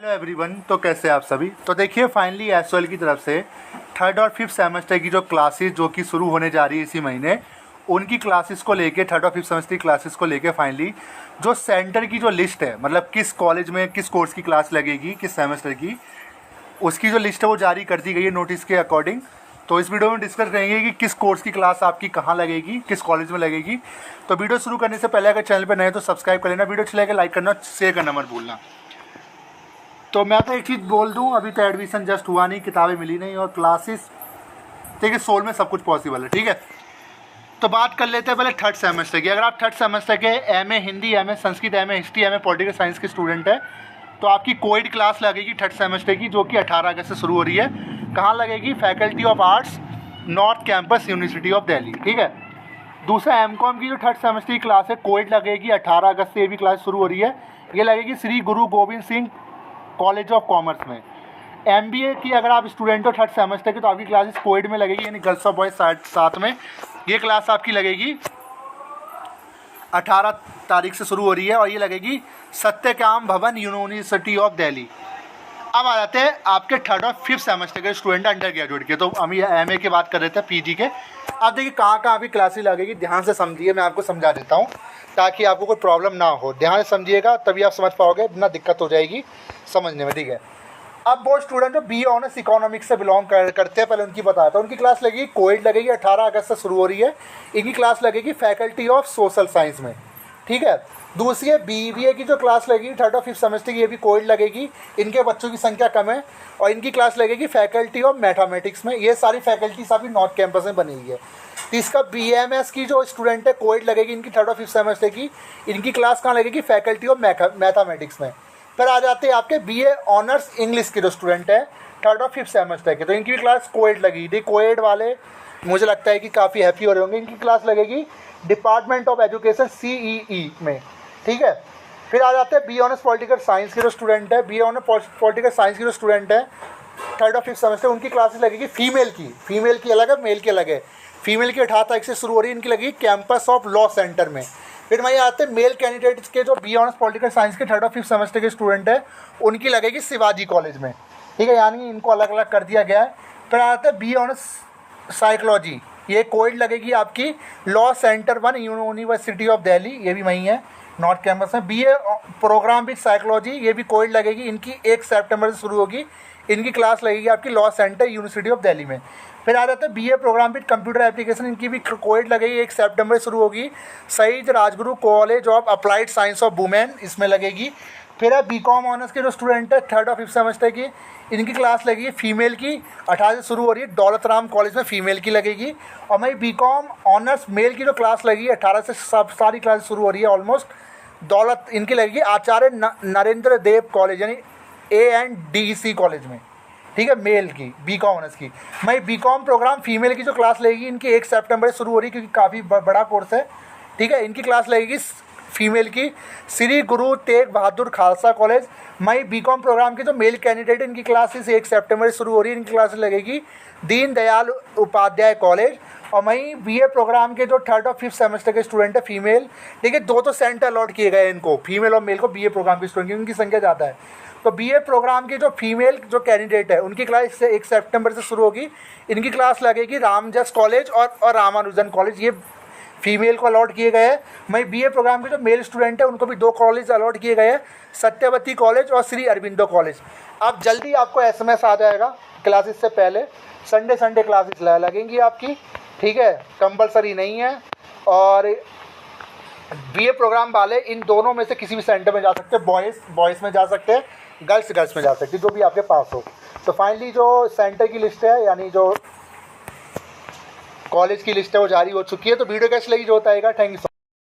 Hello everyone, तो कैसे आप सभी। तो देखिए फाइनली एसओएल की तरफ से थर्ड और फिफ्थ सेमेस्टर की जो क्लासेस जो कि शुरू होने जा रही है इसी महीने, उनकी क्लासेस को लेके थर्ड और फिफ्थ सेमेस्टर की क्लासेस को लेके फाइनली जो सेंटर की जो लिस्ट है, मतलब किस कॉलेज में किस कोर्स की क्लास लगेगी किस सेमेस्टर की, उसकी जो लिस्ट है वो जारी कर दी गई है नोटिस के अकॉर्डिंग। तो इस वीडियो में डिस्कस करेंगे कि किस कोर्स की क्लास आपकी कहाँ लगेगी, किस कॉलेज में लगेगी। तो वीडियो शुरू करने से पहले अगर चैनल पर नए तो सब्सक्राइब कर लेना, वीडियो अच्छा लगे लाइक करना, शेयर करना मत भूलना। तो मैं तो एक चीज़ बोल दूं, अभी तो एडमिशन जस्ट हुआ नहीं, किताबें मिली नहीं और क्लासेस देखिए सोल में सब कुछ पॉसिबल है, ठीक है। तो बात कर लेते हैं पहले थर्ड सेमेस्टर की। अगर आप थर्ड सेमेस्टर के MA Hindi, MA Sanskrit, MA history, MA political science के स्टूडेंट हैं तो आपकी कोविड क्लास लगेगी थर्ड सेमेस्टर की, जो कि 18 अगस्त से शुरू हो रही है। कहाँ लगेगी? Faculty of arts, north campus, university of Delhi, ठीक है। दूसरा एमकॉम की जो थर्ड सेमेस्टर की क्लास है कोविड लगेगी 18 अगस्त से, ये भी क्लास शुरू हो रही है। ये लगेगी श्री गुरु Govind Singh college of commerce में। एमबीए की अगर आप स्टूडेंट हो थर्ड सेमेस्टर की तो आपकी क्लासेस कोविड में लगेगी, यानी गर्ल्स और बॉयज़ साथ में। ये क्लास आपकी लगेगी 18 तारीख से शुरू हो रही है और ये लगेगी सत्यकाम भवन, यूनिवर्सिटी ऑफ दिल्ली। अब आ जाते हैं आपके थर्ड और फिफ्थ सेमेस्टर के स्टूडेंट अंडर ग्रेजुएट के। तो हम ये एमए की बात कर रहे थे, पीजी के। अब देखिए कहाँ कहाँ आपकी क्लासेस लगेगी, ध्यान से समझिए, मैं आपको समझा देता हूँ ताकि आपको कोई प्रॉब्लम ना हो। ध्यान से समझिएगा तभी आप समझ पाओगे, ना दिक्कत हो जाएगी समझने में, ठीक है। अब वो स्टूडेंट जो बी ऑनर्स इकोनॉमिक्स से बिलोंग करते हैं, पहले उनकी बताया था। उनकी क्लास लगेगी कोविड लगेगी 18 अगस्त से शुरू हो रही है। इनकी क्लास लगेगी फैकल्टी ऑफ सोशल साइंस में, ठीक है। दूसरी है बीबीए की जो क्लास लगेगी थर्ड और फिफ्थ सेमेस्टर की, ये भी कोविड लगेगी। इनके बच्चों की संख्या कम है और इनकी क्लास लगेगी फैकल्टी ऑफ मैथमेटिक्स में। ये सारी फैकल्टीज अभी नॉर्थ कैंपस में बनी हुई है। तीसरा बीएमएस की जो स्टूडेंट है कोविड लगेगी इनकी थर्ड और फिफ्थ सेमेस्टर की। इनकी क्लास कहाँ लगेगी? फैकल्टी ऑफ मैथमेटिक्स में। फिर आ जाते हैं आपके बीए ऑनर्स इंग्लिश के जो स्टूडेंट है थर्ड और फिफ्थ सेमेस्टर के, तो इनकी भी क्लास कोविड लगी थी। कोविड वाले मुझे लगता है कि काफ़ी हैप्पी हो रहे होंगे। इनकी क्लास लगेगी डिपार्टमेंट ऑफ एजुकेशन CEE में, ठीक है। फिर आ जाते हैं बी ऑनर्स पॉलिटिकल साइंस के जो स्टूडेंट है, बी ऑनर्स पॉलिटिकल साइंस के जो स्टूडेंट है थर्ड और फिफ्थ सेमेस्टर, उनकी क्लासेस लगेगी फीमेल की अलग है, मेल की अलग है। फीमेल की 18 तारीख से शुरू हो रही है, इनकी लगेगी कैंपस ऑफ लॉ सेंटर में। फिर वहीं आते हैं मेल कैंडिडेट्स के जो बी ऑनर्स पॉलिटिकल साइंस के थर्ड और फिफ्थ सेमेस्टर के स्टूडेंट है, उनकी लगेगी शिवाजी कॉलेज में, ठीक है, यानी इनको अलग अलग कर दिया गया है। फिर आते हैं बी ऑनर्स साइकोलॉजी, ये कोविड लगेगी आपकी law centre 1, university of Delhi, ये भी वहीं है नॉर्थ कैंपस में। बीए प्रोग्राम विद साइकोलॉजी, ये भी कोविड लगेगी, इनकी 1 सितंबर से शुरू होगी। इनकी क्लास लगेगी आपकी law centre, University of Delhi में। फिर आ जाता है BA programme with computer application, इनकी भी कोविड लगेगी, 1 सितंबर से शुरू होगी। शहीद Rajguru college of applied science of women, इसमें लगेगी। फिर है बीकॉम ऑनर्स के जो स्टूडेंट है थर्ड और फिफ्थ सेमेस्टर की, इनकी क्लास लगेगी फीमेल की 18 से शुरू हो रही है, दौलत राम कॉलेज में फीमेल की लगेगी। और वही बीकॉम ऑनर्स मेल की जो क्लास लगेगी 18 से सारी क्लास शुरू हो रही है ऑलमोस्ट, दौलत इनकी लगेगी आचार्य नरेंद्र देव कॉलेज, यानी ANDC कॉलेज में, ठीक है, मेल की बीकॉम ऑनर्स की। मैं बीकॉम प्रोग्राम फीमेल की जो क्लास लगेगी इनकी 1 सितंबर से शुरू हो रही है, क्योंकि काफ़ी बड़ा कोर्स है, ठीक है। इनकी क्लास लगेगी फीमेल की श्री गुरु तेग बहादुर खालसा कॉलेज। मैं बीकॉम प्रोग्राम के जो मेल कैंडिडेट है इनकी क्लासेस 1 सितंबर से शुरू हो रही है, इनकी क्लासेस लगेगी दीन दयाल उपाध्याय कॉलेज। और वहीं बीए प्रोग्राम के जो थर्ड और फिफ्थ सेमेस्टर के स्टूडेंट है फीमेल, ठीक है, 2 तो सेंटर अलॉट किए गए इनको, फीमेल और मेल को, बीए प्रोग्राम के स्टूडेंट की उनकी संख्या ज़्यादा है। तो बीए प्रोग्राम की जो फीमेल जो कैंडिडेट है उनकी क्लास से 1 सितंबर से शुरू होगी। इनकी क्लास लगेगी रामजस कॉलेज और रामानुजन कॉलेज, ये फीमेल को अलॉट किए गए हैं। वहीं बीए प्रोग्राम के जो मेल स्टूडेंट है उनको भी 2 कॉलेज अलॉट किए गए हैं, सत्यवती कॉलेज और श्री अरबिंदो कॉलेज। अब जल्दी आपको SMS आ जाएगा क्लासेस से पहले, संडे क्लासेस लगेंगी आपकी, ठीक है, कंपलसरी नहीं है। और बीए प्रोग्राम वाले इन दोनों में से किसी भी सेंटर में जा सकते हैं, बॉयज़ में जा सकते हैं, गर्ल्स में जा सकते हैं, जो भी आपके पास हो। तो फाइनली जो सेंटर की लिस्ट है, यानी जो कॉलेज की लिस्ट है, वो जारी हो चुकी है। तो वीडियो कैसी लगी जो बताएगा। Thank you.